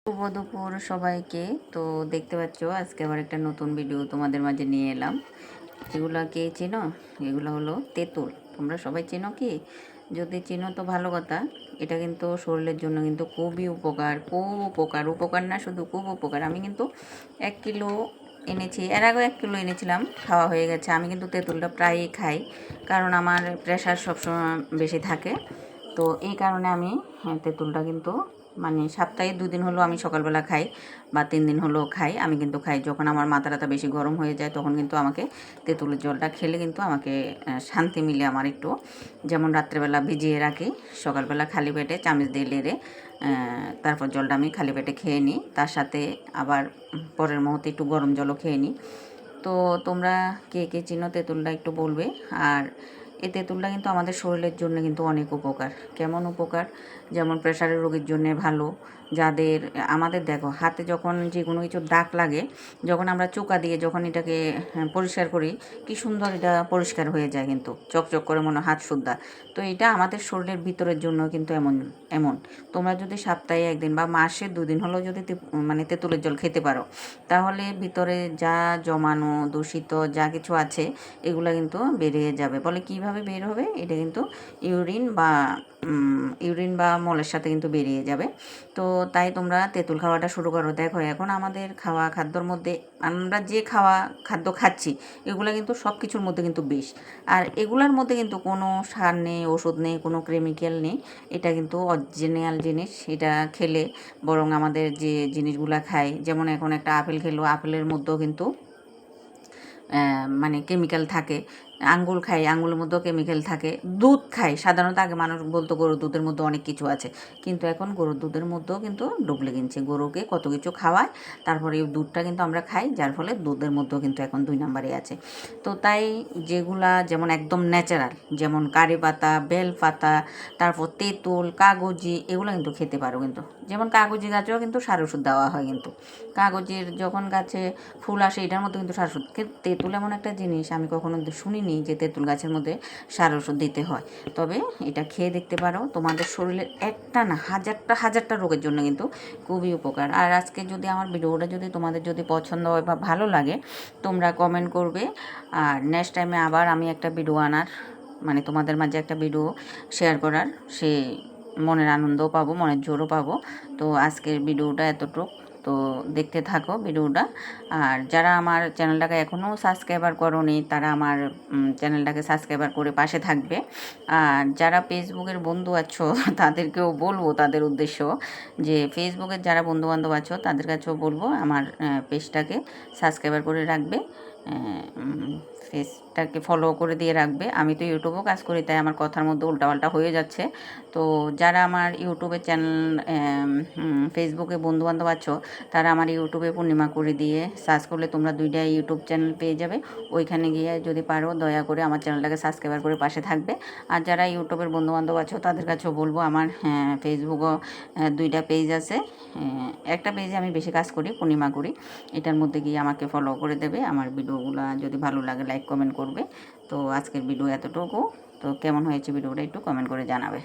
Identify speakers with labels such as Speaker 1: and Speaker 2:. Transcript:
Speaker 1: শুভ দুপুর সবাইকে। তো দেখতে পাচ্ছ আজকে আবার একটা নতুন ভিডিও তোমাদের মাঝে নিয়ে এলাম। এগুলা কে চেনো? এগুলো হলো তেঁতুল। তোমরা সবাই চেনো কি? যদি চেনো তো ভালো কথা। এটা কিন্তু শরীরের জন্য কিন্তু খুবই উপকার, উপকার না শুধু খুব উপকার। আমি কিন্তু 1 কিলো এনেছি, এর আগেও 1 কিলো এনেছিলাম, খাওয়া হয়ে গেছে। আমি কিন্তু তেঁতুলটা প্রায়ই খাই, কারণ আমার প্রেশার সবসময় বেশি থাকে। তো এই কারণে আমি তেঁতুলটা কিন্তু মানে সপ্তাহে 2 দিন হলেও আমি সকালবেলা খাই, বা 3 দিন হলেও খাই। আমি কিন্তু খাই যখন আমার মাথা টাথা বেশি গরম হয়ে যায়, তখন কিন্তু আমাকে তেঁতুলের জলটা খেলে কিন্তু আমাকে শান্তি মিলে আমার একটু। যেমন রাত্রেবেলা ভিজিয়ে রাখি, সকালবেলা খালি পেটে চামচ দিয়ে লেড়ে তারপর জলটা আমি খালি পেটে খেয়ে নিই। তার সাথে আবার পরের মুহূর্তে একটু গরম জলও খেয়ে নিই। তো তোমরা কে কে চিনো তেঁতুলটা একটু বলবে। আর এই তেঁতুলটা কিন্তু আমাদের শরীরের জন্য কিন্তু অনেক উপকার। কেমন উপকার? যেমন প্রেশারের রোগীর জন্য ভালো। যাদের আমাদের দেখো হাতে যখন যে কোনো কিছু দাগ লাগে, যখন আমরা চোকা দিয়ে যখন এটাকে পরিষ্কার করি, কি সুন্দর এটা পরিষ্কার হয়ে যায়, কিন্তু চকচক করে মনে হাত শুদ্ধা। তো এটা আমাদের শরীরের ভিতরের জন্য কিন্তু এমন এমন তোমরা যদি সপ্তাহে 1 দিন বা মাসে 2 দিন হলেও যদি মানে তেঁতুলের জল খেতে পারো, তাহলে ভিতরে যা জমানো দূষিত যা কিছু আছে এগুলো কিন্তু বেরিয়ে যাবে। বলে কিভাবে বের হবে? এটা কিন্তু ইউরিন বা মলের সাথে কিন্তু বেরিয়ে যাবে। তো তাই তোমরা তেঁতুল খাওয়াটা শুরু করো। দেখো এখন আমাদের খাদ্যর মধ্যে আমরা যে খাদ্য খাচ্ছি, এগুলো কিন্তু সব কিছুর মধ্যে কিন্তু বিষ। আর এগুলোর মধ্যে কিন্তু কোনো সার নেই, ওষুধ নেই, কোনো কেমিক্যাল নেই। এটা কিন্তু অরিজিনাল জিনিস। এটা খেলে বরং আমাদের যে জিনিসগুলো খাই, যেমন এখন একটা আপেল খেলো, আপেলের মধ্যেও কিন্তু মানে কেমিক্যাল থাকে। আঙ্গুর খাই, আঙ্গুরের মধ্যেও কেমিক্যাল থাকে। দুধ খাই, সাধারণত আগে মানুষ বলতো গরুর দুধের মধ্যে অনেক কিছু আছে, কিন্তু এখন গরুর দুধের মধ্যেও কিন্তু ডুবলে কিনছে। গরুকে কত কিছু খাওয়ায়, তারপরে এই দুধটা কিন্তু আমরা খাই, যার ফলে দুধের মধ্যেও কিন্তু এখন 2 নম্বরে আছে। তো তাই যেগুলা যেমন একদম ন্যাচারাল, যেমন কারি পাতা, বেল পাতা, তারপর তেঁতুল, কাগজি, এগুলো কিন্তু খেতে পারো। কিন্তু যেমন কাগজি গাছেও কিন্তু সার ওষুধ দেওয়া হয়। কিন্তু কাগজের যখন গাছে ফুল আসে, এটার মধ্যে কিন্তু সার ওষুধ। তেঁতুল এমন একটা জিনিস আমি কখনো শুনিনি যে তেঁতুল গাছের মধ্যে সার ওষুধ দিতে হয়। তবে এটা খেয়ে দেখতে পারো, তোমাদের শরীরের একটা না হাজারটা রোগের জন্য কিন্তু খুবই উপকার। আর আজকে যদি আমার ভিডিওটা যদি তোমাদের যদি পছন্দ হয় বা ভালো লাগে, তোমরা কমেন্ট করবে। আর নেক্সট টাইমে আবার আমি একটা ভিডিও আনার, মানে তোমাদের মাঝে একটা ভিডিও শেয়ার করার, সে মনের আনন্দও পাবো, মনের জোরও পাবো। তো আজকের ভিডিওটা এতটুক। তো দেখতে থাকো ভিডিওটা। আর যারা আমার চ্যানেলটাকে এখনও সাবস্ক্রাইবার করোনি, তারা আমার চ্যানেলটাকে সাবস্ক্রাইবার করে পাশে থাকবে। আর যারা ফেসবুকের বন্ধু আছো তাদেরকেও বলবো, তাদের উদ্দেশ্য যে ফেসবুকের যারা বন্ধুবান্ধব আছো তাদের কাছেও বলবো আমার পেজটাকে সাবস্ক্রাইবার করে রাখবে, পেজটাকে ফলো করে দিয়ে রাখবে। আমি তো ইউটিউবেও কাজ করি, তাই আমার কথার মধ্যে উল্টাপাল্টা হয়ে যাচ্ছে। তো যারা আমার ইউটিউবের চ্যানেল ফেসবুকে বন্ধুবান্ধব আছো, তারা আমার ইউটিউবে পূর্ণিমা করে দিয়ে সার্চ করলে তোমরা 2টা ইউটিউব চ্যানেল পেয়ে যাবে। ওইখানে গিয়ে যদি পারো দয়া করে আমার চ্যানেলটাকে সাবস্ক্রাইবার করে পাশে থাকবে। আর যারা ইউটিউবের বন্ধুবান্ধব আছো তাদের কাছেও বলবো, আমার ফেসবুকও 2টা পেজ আছে। একটা পেজে আমি বেশি কাজ করি, পূর্ণিমা করি। এটার মধ্যে গিয়ে আমাকে ফলো করে দেবে। আমার ভিডিওগুলো যদি ভালো লাগে লাইক কমেন্ট করবে। তো আজকের ভিডিও এতটুকু। তো কেমন হয়েছে ভিডিওটা একটু কমেন্ট করে জানাবে।